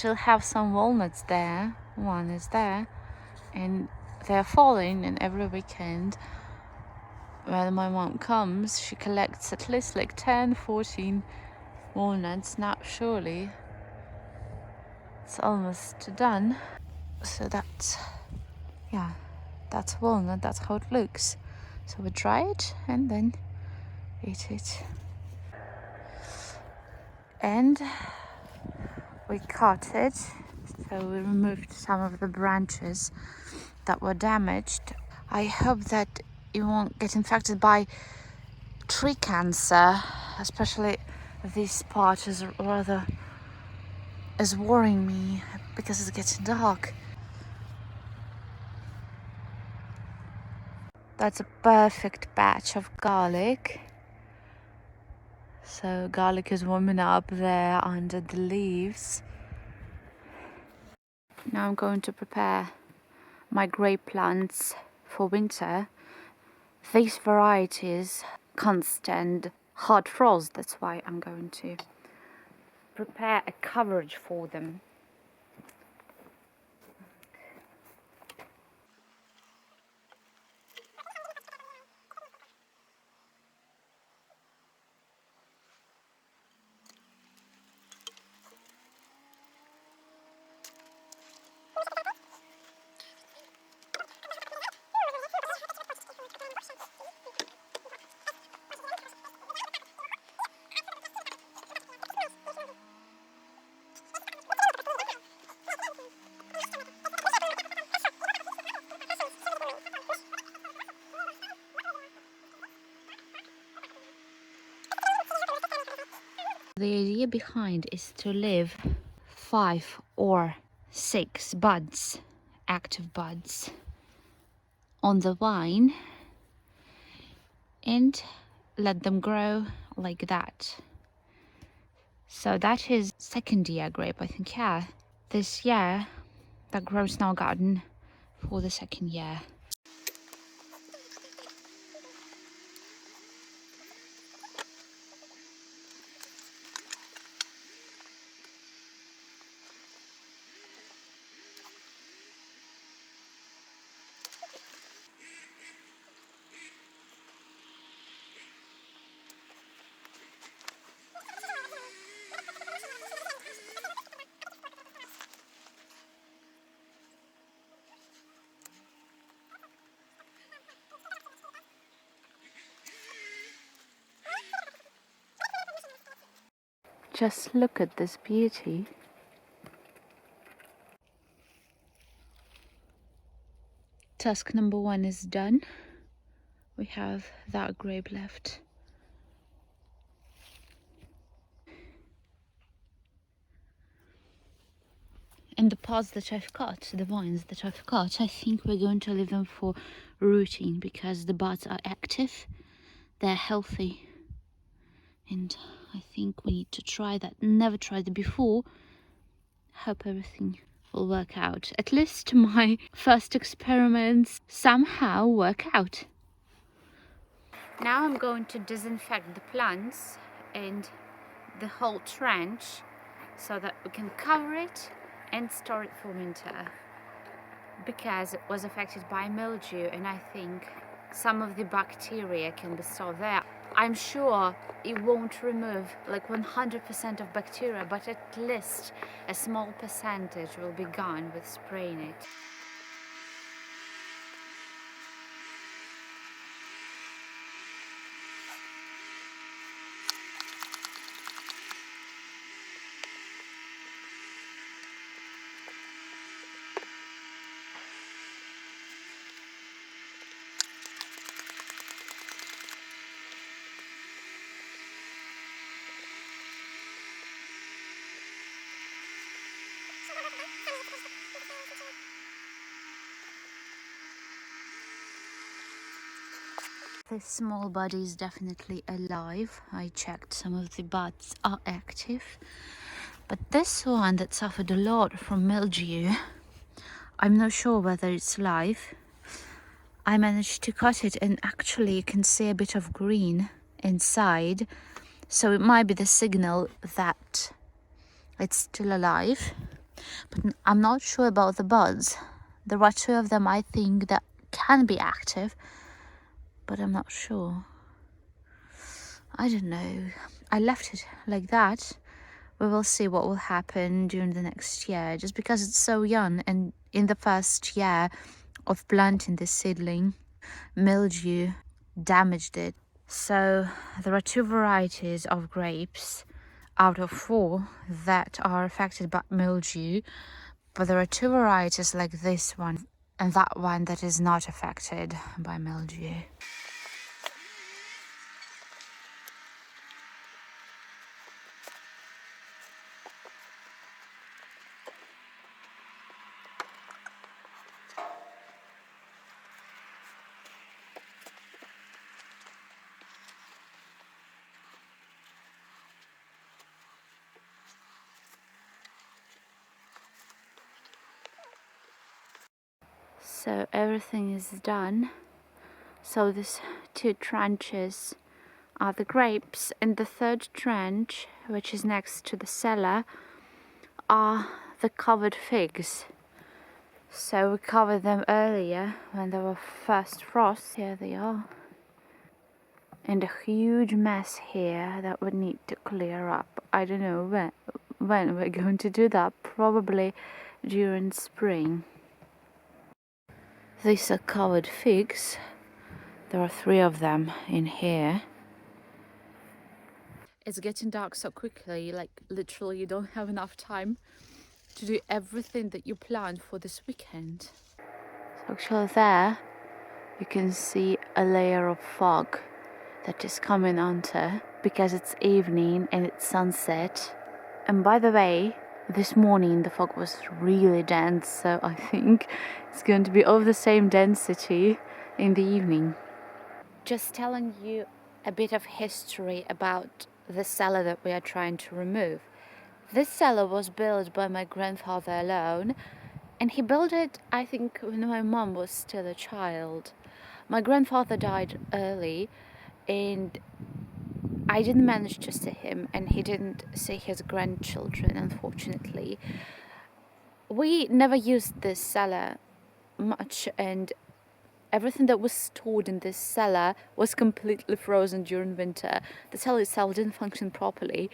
still have some walnuts there. One is there, and they're falling. And every weekend when my mom comes, she collects at least like 10-14 walnuts. Now surely it's almost done. So that's walnut. That's how it looks. So we dry it and then eat it. And we cut it, so we removed some of the branches that were damaged. I hope that you won't get infected by tree cancer, especially this part is worrying me because it's getting dark. That's a perfect batch of garlic. So garlic is warming up there under the leaves. Now I'm going to prepare my grape plants for winter. These varieties can't stand hard frost, that's why I'm going to prepare a coverage for them. The idea behind is to leave 5 or 6 buds, active buds, on the vine and let them grow like that. So that is second year grape, I think. Yeah, this year that grows in our garden for the second year. Just look at this beauty. Task number 1 is done. We have that grape left. And the pods that I've cut, the vines that I've cut, I think we're going to leave them for rooting because the buds are active, they're healthy. And I think we need to try that. Never tried it before. Hope everything will work out. At least my first experiments somehow work out. Now I'm going to disinfect the plants and the whole trench so that we can cover it and store it for winter, because it was affected by mildew and I think some of the bacteria can be stored there. I'm sure it won't remove like 100% of bacteria, but at least a small percentage will be gone with spraying it. This small body is definitely alive. I checked, some of the buds are active. But this one that suffered a lot from mildew, I'm not sure whether it's live. I managed to cut it and actually you can see a bit of green inside. So it might be the signal that it's still alive. But I'm not sure about the buds. There are two of them, I think, that can be active, but I'm not sure. I don't know. I left it like that. We will see what will happen during the next year, just because it's so young, and in the first year of planting this seedling, mildew damaged it. So there are two varieties of grapes out of 4 that are affected by mildew, but there are 2 varieties like this one and that one that is not affected by mildew. So everything is done. So these 2 trenches are the grapes, and the 3rd trench, which is next to the cellar, are the covered figs. So we covered them earlier when there were first frosts. Here they are. And a huge mess here that would need to clear up. I don't know when we're going to do that. Probably during spring. These are covered figs. There are 3 of them in here. It's getting dark so quickly, like literally you don't have enough time to do everything that you planned for this weekend. So actually there you can see a layer of fog that is coming onto, because it's evening and it's sunset. And by the way, this morning the fog was really dense, so I think it's going to be of the same density in the evening. Just telling you a bit of history about the cellar that we are trying to remove. This cellar was built by my grandfather alone, and he built it, I think, when my mom was still a child. My grandfather died early, and I didn't manage to see him, and he didn't see his grandchildren, unfortunately. We never used this cellar much, and everything that was stored in this cellar was completely frozen during winter. The cellar itself didn't function properly,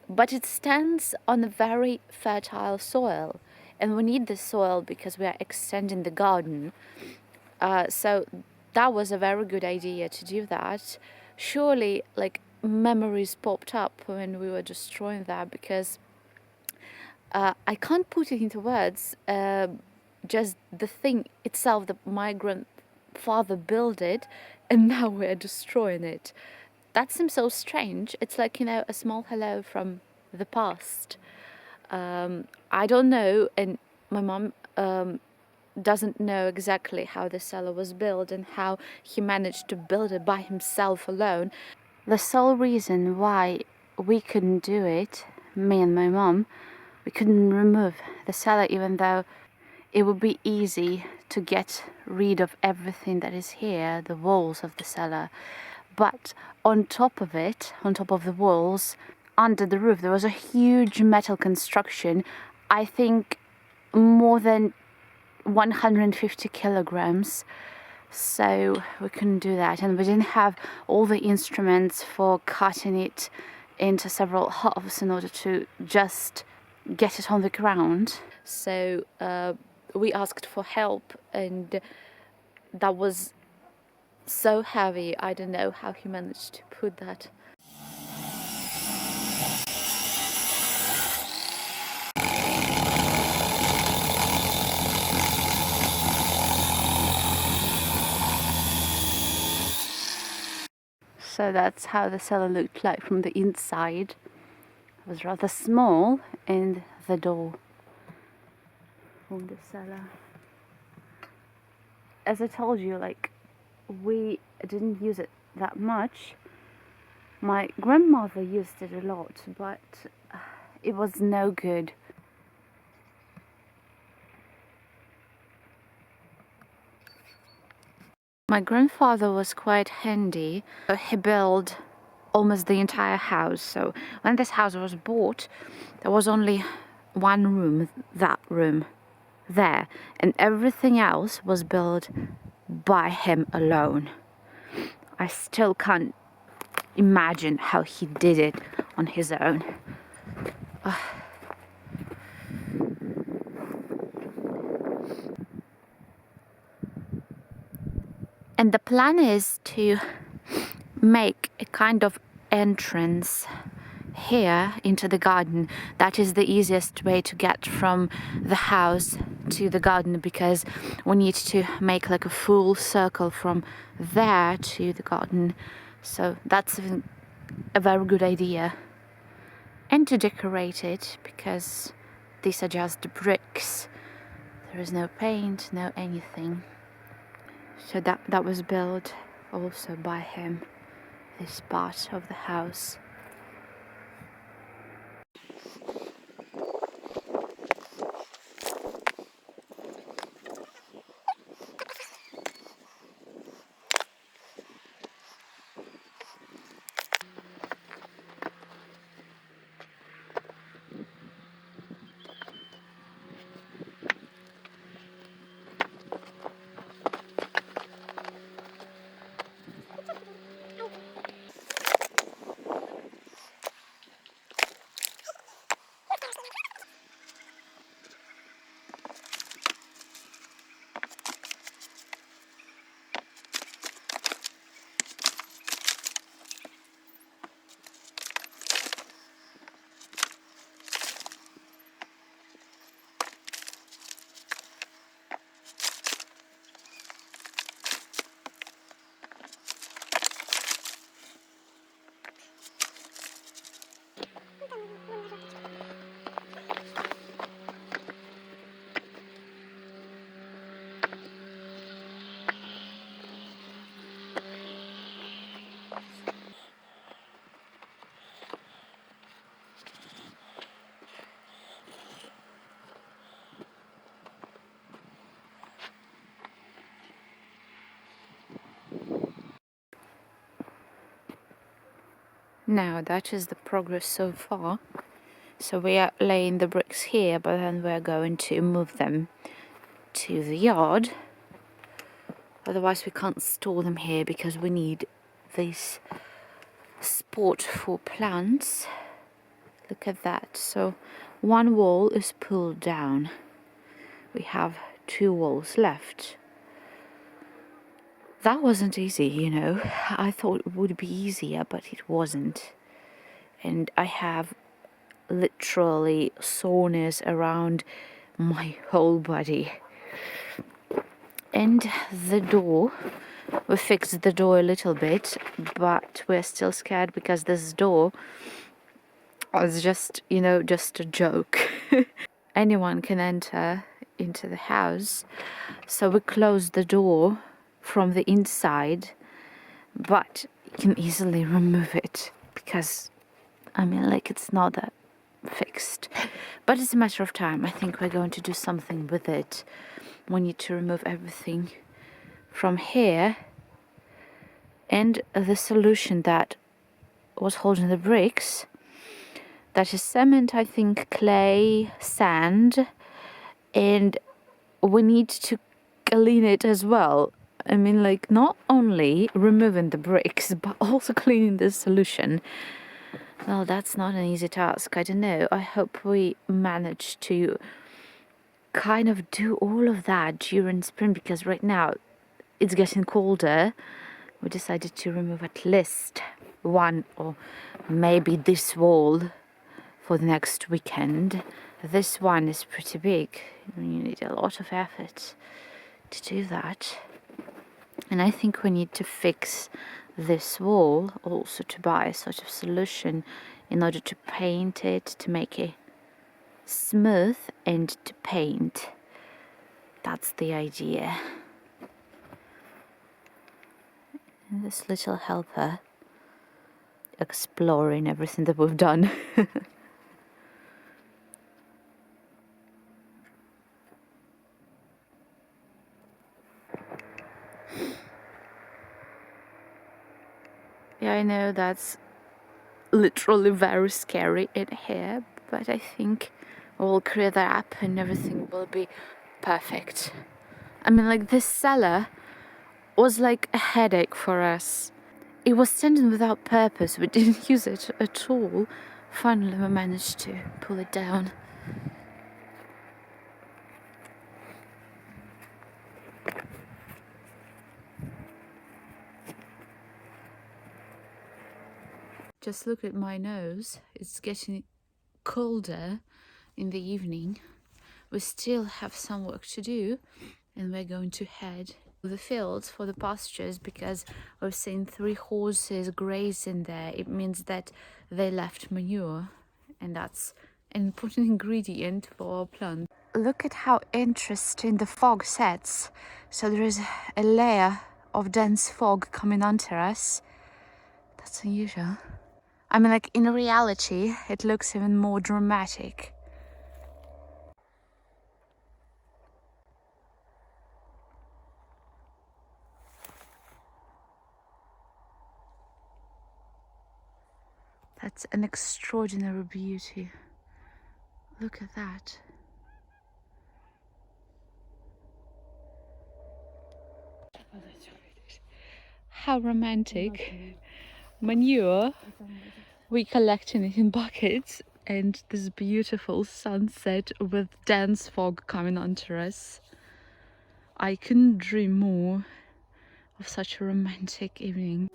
but it stands on a very fertile soil, and we need this soil because we are extending the garden. So that was a very good idea to do that. Surely, like, memories popped up when we were destroying that, because I can't put it into words. Just the thing itself that my grandfather built it, and now we're destroying it. That seems so strange. It's like, a small hello from the past. I don't know, and my mom doesn't know exactly how the cellar was built and how he managed to build it by himself alone. The sole reason why we couldn't do it, me and my mom, we couldn't remove the cellar, even though it would be easy to get rid of everything that is here, the walls of the cellar. But on top of it, on top of the walls, under the roof, there was a huge metal construction, I think more than 150 kilograms. So we couldn't do that, and we didn't have all the instruments for cutting it into several halves in order to just get it on the ground. So we asked for help, and that was so heavy. I don't know how he managed to put that. So that's how the cellar looked like from the inside. It was rather small, and the door from the cellar. As I told you, like, we didn't use it that much. My grandmother used it a lot, but it was no good. My grandfather was quite handy. He built almost the entire house. So when this house was bought, there was only one room, that room there, and everything else was built by him alone. I still can't imagine how he did it on his own. And the plan is to make a kind of entrance here into the garden. That is the easiest way to get from the house to the garden, because we need to make like a full circle from there to the garden. So that's a very good idea. And to decorate it, because these are just bricks. There is no paint, no anything. So that was built also by him, this part of the house. Now that is the progress so far. So we are laying the bricks here, but then we're going to move them to the yard. Otherwise we can't store them here, because we need this spot for plants. Look at that. So one wall is pulled down. We have 2 walls left. That wasn't easy, you know. I thought it would be easier, but it wasn't. And I have literally soreness around my whole body. And the door, we fixed the door a little bit, but we're still scared because this door was just, you know, just a joke. Anyone can enter into the house. So we closed the door from the inside, but you can easily remove it, because I mean, like, it's not that fixed, but it's a matter of time. I think we're going to do something with it. We need to remove everything from here, and the solution that was holding the bricks, that is cement, I think, clay, sand, and we need to clean it as well. I mean, like, not only removing the bricks, but also cleaning the solution. Well, that's not an easy task. I don't know. I hope we manage to kind of do all of that during spring, because right now it's getting colder. We decided to remove at least one, or maybe this wall for the next weekend. This one is pretty big. You need a lot of effort to do that. And I think we need to fix this wall also, to buy a sort of solution in order to paint it, to make it smooth and to paint. That's the idea. And this little helper exploring everything that we've done. Yeah, I know that's literally very scary in here, but I think We'll clear that up and everything will be perfect. I mean, like, this cellar was like a headache for us. It was standing without purpose. We didn't use it at all. Finally, we managed to pull it down. Just look at my nose. It's getting colder in the evening. We still have some work to do, and we're going to head to the fields for the pastures because we've seen 3 horses grazing there. It means that they left manure, and that's an important ingredient for our plant. Look at how interesting the fog sets. So there is a layer of dense fog coming onto us. That's unusual. I mean, like, in reality, it looks even more dramatic. That's an extraordinary beauty. Look at that. How romantic. Manure. We collecting it in buckets, and this beautiful sunset with dense fog coming onto us. I couldn't dream more of such a romantic evening.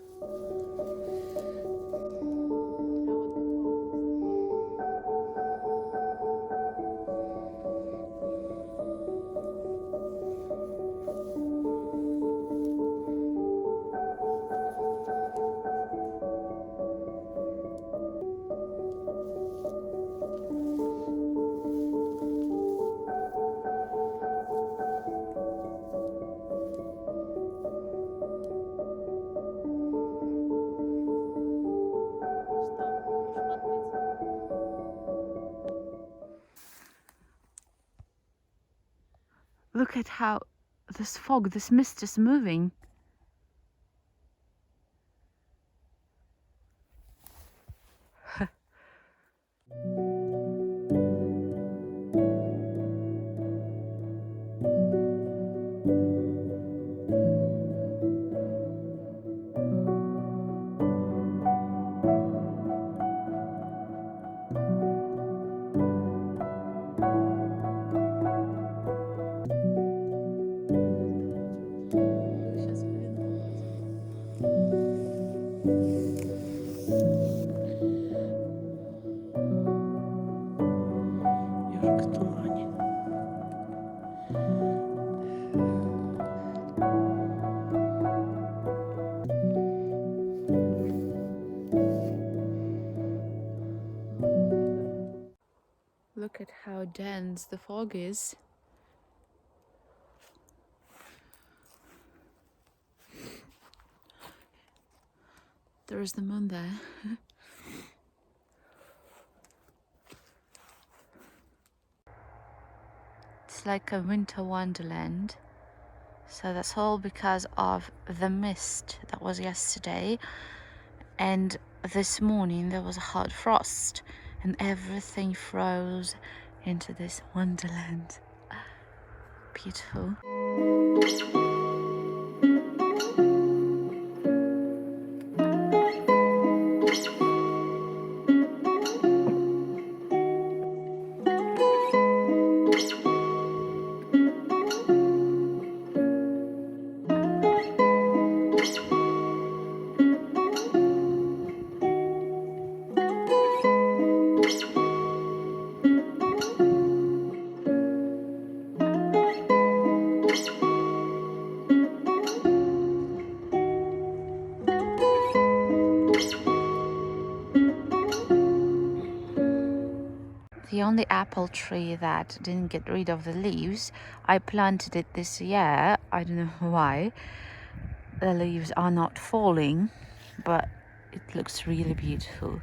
Look at how this fog, this mist is moving. Look at how dense the fog is. There is the moon there. It's like a winter wonderland. So that's all because of the mist that was yesterday. And this morning there was a hard frost and everything froze into this wonderland. Beautiful. The only apple tree that didn't get rid of the leaves, I planted it this year. I don't know why. The leaves are not falling, but it looks really beautiful.